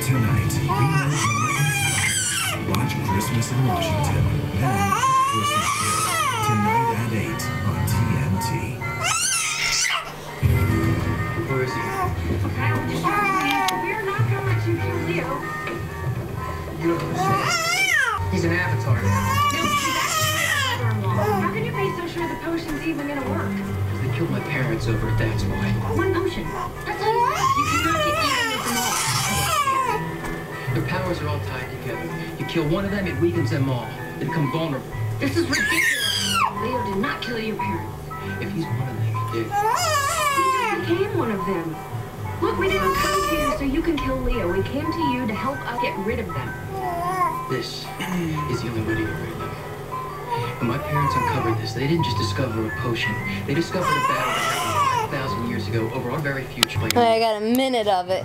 Tonight, watch Christmas in Washington. Then, Christmas Carol. Tonight at 8 on TNT. Where is he? Okay, I'll just we're not going to let you kill Leo. You don't understand. He's an avatar. No, he's actually my brother-in-law. How can you be so sure the potion's even going to work? They killed my parents over it, that's why. One potion. That's all. You cannot get even with them all. Their powers are all tied together. You kill one of them, it weakens them all. They become vulnerable. This is ridiculous. Leo did not kill your parents. If he's one of them, he did. He just became one of them. Look, we didn't come to you so you can kill Leo. We came to you to help us get rid of them. This is the only way to get rid of them. When my parents uncovered this, they didn't just discover a potion. They discovered a battle that happened 5,000 years ago over our very future. I got a minute of it.